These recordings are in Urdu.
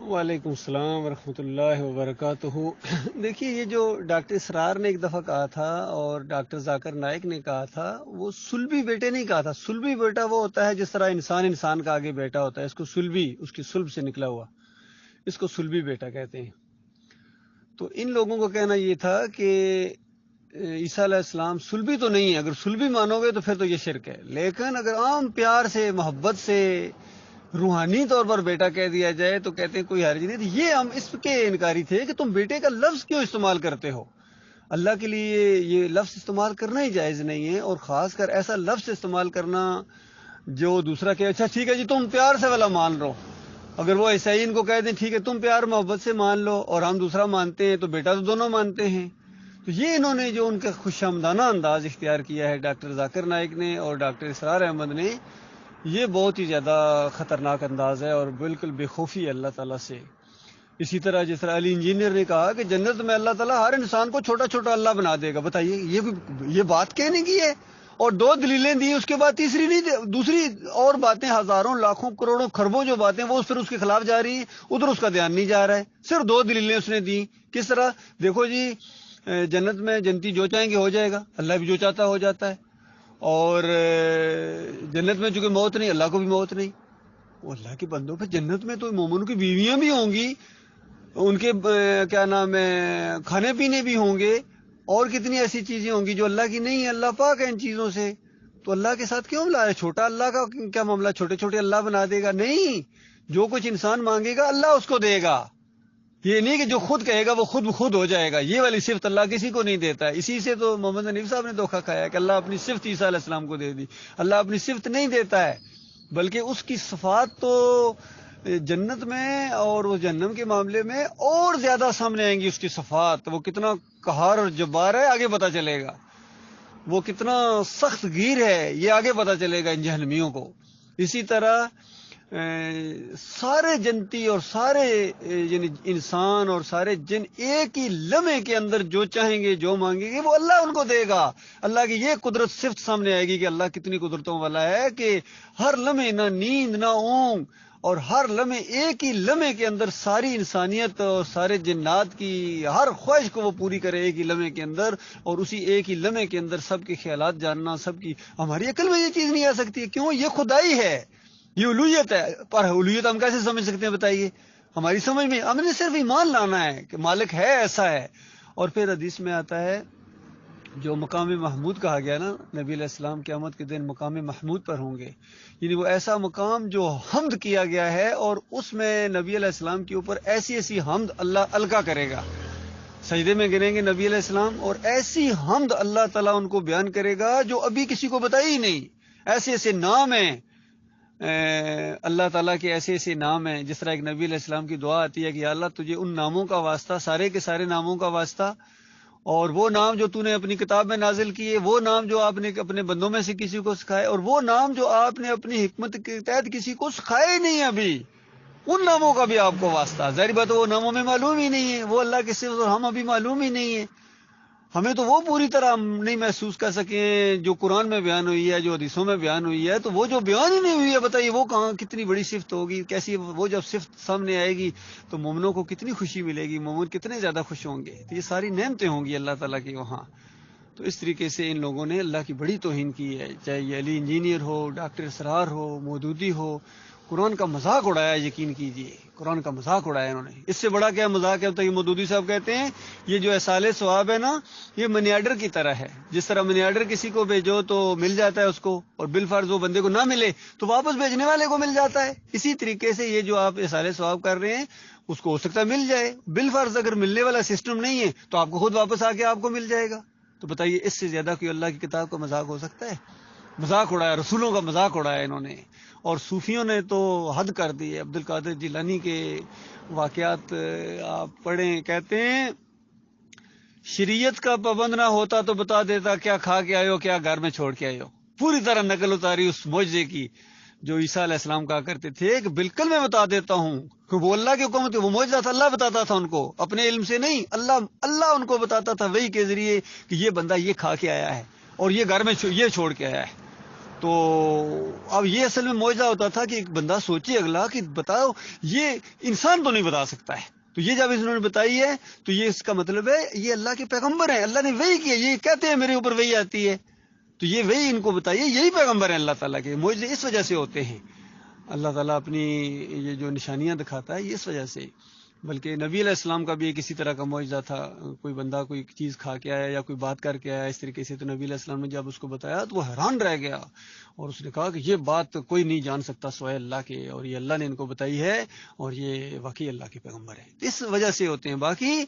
وعلیکم السلام ورحمۃ اللہ وبرکاتہ۔ دیکھیے، یہ جو ڈاکٹر اسرار نے ایک دفعہ کہا تھا اور ڈاکٹر ذاکر نائک نے کہا تھا، وہ سلبی بیٹے نہیں کہا تھا۔ سلبی بیٹا وہ ہوتا ہے جس طرح انسان کا آگے بیٹا ہوتا ہے، اس کو سلبی، اس کی سلب سے نکلا ہوا، اس کو سلبی بیٹا کہتے ہیں۔ تو ان لوگوں کو کہنا یہ تھا کہ عیسیٰ علیہ السلام سلبی تو نہیں ہے، اگر سلبی مانو گے تو پھر تو یہ شرک ہے، لیکن اگر عام پیار سے، محبت سے، روحانی طور پر بیٹا کہہ دیا جائے تو کہتے ہیں کوئی حرج نہیں۔ یہ ہم اس کے انکاری تھے کہ تم بیٹے کا لفظ کیوں استعمال کرتے ہو؟ اللہ کے لیے یہ لفظ استعمال کرنا ہی جائز نہیں ہے، اور خاص کر ایسا لفظ استعمال کرنا جو دوسرا کہ اچھا ٹھیک ہے جی تم پیار سے والا مان لو۔ اگر وہ عیسائیین کو کہہ دیں ٹھیک ہے تم پیار محبت سے مان لو اور ہم دوسرا مانتے ہیں، تو بیٹا تو دونوں مانتے ہیں۔ تو یہ انہوں نے جو ان کا خوش آمدانہ انداز اختیار کیا ہے ڈاکٹر ذاکر نائک نے اور ڈاکٹر اسرار احمد نے، یہ بہت ہی زیادہ خطرناک انداز ہے اور بالکل بے خوفی ہے اللہ تعالیٰ سے۔ اسی طرح جس طرح علی انجینئر نے کہا کہ جنت میں اللہ تعالیٰ ہر انسان کو چھوٹا چھوٹا اللہ بنا دے گا، بتائیے یہ بات کہنے کی ہے؟ اور دو دلیلیں دی، اس کے بعد تیسری نہیں، دوسری اور باتیں ہزاروں لاکھوں کروڑوں خربوں جو باتیں وہ پھر اس کے خلاف جا رہی ہیں، ادھر اس کا دھیان نہیں جا رہا ہے۔ صرف دو دلیلیں اس نے دی، کس طرح؟ دیکھو جی، جنت میں جنتی جو چاہیں گے ہو جائے گا، اللہ بھی جو چاہتا ہو جاتا ہے، اور جنت میں چونکہ موت نہیں، اللہ کو بھی موت نہیں۔ وہ اللہ کے بندوں پہ جنت میں تو مومنوں کی بیویاں بھی ہوں گی، ان کے کیا نام ہے، کھانے پینے بھی ہوں گے، اور کتنی ایسی چیزیں ہوں گی جو اللہ کی نہیں ہے۔ اللہ پاک ہے ان چیزوں سے، تو اللہ کے ساتھ کیوں ملا ہے؟ چھوٹا اللہ کا کیا معاملہ؟ چھوٹے چھوٹے اللہ بنا دے گا؟ نہیں، جو کچھ انسان مانگے گا اللہ اس کو دے گا۔ یہ نہیں کہ جو خود کہے گا وہ خود ہو جائے گا، یہ والی صفت اللہ کسی کو نہیں دیتا ہے۔ اسی سے تو محمد حنیف صاحب نے دھوکہ کھایا کہ اللہ اپنی صفت عیسیٰ علیہ السلام کو دے دی۔ اللہ اپنی صفت نہیں دیتا ہے، بلکہ اس کی صفات تو جنت میں اور وہ جہنم کے معاملے میں اور زیادہ سامنے آئیں گی۔ اس کی صفات، وہ کتنا قہار اور جبار ہے آگے پتہ چلے گا، وہ کتنا سخت گیر ہے یہ آگے پتہ چلے گا ان جہنمیوں کو۔ اسی طرح سارے جنتی اور سارے یعنی انسان اور سارے جن ایک ہی لمحے کے اندر جو چاہیں گے، جو مانگیں گے، وہ اللہ ان کو دے گا۔ اللہ کی یہ قدرت صفت سامنے آئے گی کہ اللہ کتنی قدرتوں والا ہے کہ ہر لمحے نہ نیند نہ اونگ، اور ہر لمحے ایک ہی لمحے کے اندر ساری انسانیت اور سارے جنات کی ہر خواہش کو وہ پوری کرے ایک ہی لمحے کے اندر، اور اسی ایک ہی لمحے کے اندر سب کے خیالات جاننا، سب کی۔ ہماری عقل میں یہ چیز نہیں آ سکتی، کیوں؟ یہ خدائی ہے، یہ الوہیت ہے۔ پر الوہیت ہم کیسے سمجھ سکتے ہیں بتائیے؟ ہماری سمجھ میں ہم نے صرف ایمان لانا ہے کہ مالک ہے، ایسا ہے۔ اور پھر حدیث میں آتا ہے جو مقام محمود کہا گیا نا، نبی علیہ السلام قیامت کے دن مقام محمود پر ہوں گے، یعنی وہ ایسا مقام جو حمد کیا گیا ہے، اور اس میں نبی علیہ السلام کے اوپر ایسی ایسی حمد اللہ القا کرے گا۔ سجدے میں گریں گے نبی علیہ السلام، اور ایسی حمد اللہ تعالیٰ ان کو بیان کرے گا جو ابھی کسی کو بتائی ہی نہیں۔ ایسے ایسے نام ہیں اللہ تعالیٰ کے، ایسے ایسے نام ہیں، جس طرح ایک نبی علیہ السلام کی دعا آتی ہے کہ یا اللہ تجھے ان ناموں کا واسطہ، سارے کے سارے ناموں کا واسطہ، اور وہ نام جو تو نے اپنی کتاب میں نازل کیے، وہ نام جو آپ نے اپنے بندوں میں سے کسی کو سکھائے، اور وہ نام جو آپ نے اپنی حکمت کے تحت کسی کو سکھائے ہی نہیں ابھی، ان ناموں کا بھی آپ کو واسطہ۔ ظاہر بات ہے وہ ناموں میں معلوم ہی نہیں ہے، وہ اللہ کے صفت اور ہم ابھی معلوم ہی نہیں ہے، ہمیں تو وہ پوری طرح نہیں محسوس کر سکیں جو قرآن میں بیان ہوئی ہے، جو حدیثوں میں بیان ہوئی ہے، تو وہ جو بیان ہی نہیں ہوئی ہے، بتائیے وہ کہاں کتنی بڑی صفت ہوگی، کیسی وہ جب صفت سامنے آئے گی تو مومنوں کو کتنی خوشی ملے گی، مومن کتنے زیادہ خوش ہوں گے، تو یہ ساری نعمتیں ہوں گی اللہ تعالیٰ کی وہاں۔ تو اس طریقے سے ان لوگوں نے اللہ کی بڑی توہین کی ہے، چاہے یہ علی انجینئر ہو، ڈاکٹر اسرار ہو، مودودی ہو، قرآن کا مذاق اڑایا، یقین کیجئے قرآن کا مذاق اڑایا انہوں نے۔ اس سے بڑا کیا مذاق ہے؟ تو یہ مودودی صاحب کہتے ہیں یہ جو اصالِ ثواب ہے نا، یہ منی آرڈر کی طرح ہے، جس طرح منی آرڈر کسی کو بھیجو تو مل جاتا ہے اس کو، اور بالفرض وہ بندے کو نہ ملے تو واپس بھیجنے والے کو مل جاتا ہے۔ اسی طریقے سے یہ جو آپ اصالِ ثواب کر رہے ہیں اس کو ہو سکتا ہے مل جائے، بالفرض اگر ملنے والا سسٹم نہیں ہے تو آپ کو خود واپس آ کے آپ کو مل جائے گا۔ تو بتائیے اس سے زیادہ کوئی اللہ کی کتاب کا مذاق ہو سکتا ہے؟ مذاق اڑایا، رسولوں کا مذاق اڑایا انہوں نے، اور صوفیوں نے تو حد کر دی ہے۔ عبد القادر جیلانی کے واقعات آپ پڑھیں، کہتے ہیں شریعت کا پابند نہ ہوتا تو بتا دیتا کیا کھا کے آئے ہو، کیا گھر میں چھوڑ کے آئے ہو، پوری طرح نقل اتاری اس معجزے کی جو عیسیٰ علیہ السلام کہا کرتے تھے کہ بالکل میں بتا دیتا ہوں، کہ وہ اللہ کے حکم تھے، وہ معجزہ تھا، اللہ بتاتا تھا ان کو، اپنے علم سے نہیں، اللہ ان کو بتاتا تھا وحی کے ذریعے کہ یہ بندہ یہ کھا کے آیا ہے اور یہ گھر میں یہ چھوڑ کے آیا ہے۔ تو اب یہ اصل میں معجزہ ہوتا تھا کہ ایک بندہ سوچے اگلا کہ بتاؤ یہ انسان تو نہیں بتا سکتا ہے، تو یہ جب انہوں نے بتائی ہے تو یہ اس کا مطلب ہے یہ اللہ کے پیغمبر ہیں، اللہ نے وحی کیا، یہ کہتے ہیں میرے اوپر وحی آتی ہے، تو یہ وحی ان کو بتائیے، یہی پیغمبر ہیں اللہ تعالیٰ کے، معجزے اس وجہ سے ہوتے ہیں، اللہ تعالیٰ اپنی یہ جو نشانیاں دکھاتا ہے یہ اس وجہ سے۔ بلکہ نبی علیہ السلام کا بھی ایک اسی طرح کا معجزہ تھا، کوئی بندہ کوئی چیز کھا کے آیا یا کوئی بات کر کے آیا اس طریقے سے، تو نبی علیہ السلام نے جب اس کو بتایا تو وہ حیران رہ گیا، اور اس نے کہا کہ یہ بات کوئی نہیں جان سکتا سوائے اللہ کے، اور یہ اللہ نے ان کو بتائی ہے، اور یہ واقعی اللہ کے پیغمبر ہے، اس وجہ سے ہوتے ہیں۔ باقی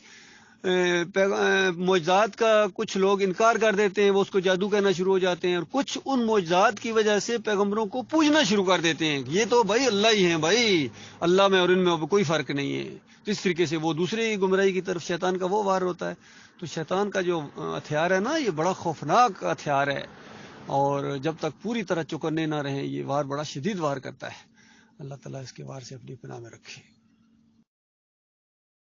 معجزات کا کچھ لوگ انکار کر دیتے ہیں، وہ اس کو جادو کہنا شروع ہو جاتے ہیں، اور کچھ ان معجزات کی وجہ سے پیغمبروں کو پوجنا شروع کر دیتے ہیں، یہ تو بھائی اللہ ہی ہیں، بھائی اللہ میں اور ان میں اب کوئی فرق نہیں ہے، تو اس طریقے سے وہ دوسری گمراہی کی طرف شیطان کا وہ وار ہوتا ہے۔ تو شیطان کا جو ہتھیار ہے نا، یہ بڑا خوفناک ہتھیار ہے، اور جب تک پوری طرح چکنے نہ رہیں یہ وار بڑا شدید وار کرتا ہے۔ اللہ تعالیٰ اس کے وار سے اپنی پناہ میں رکھے۔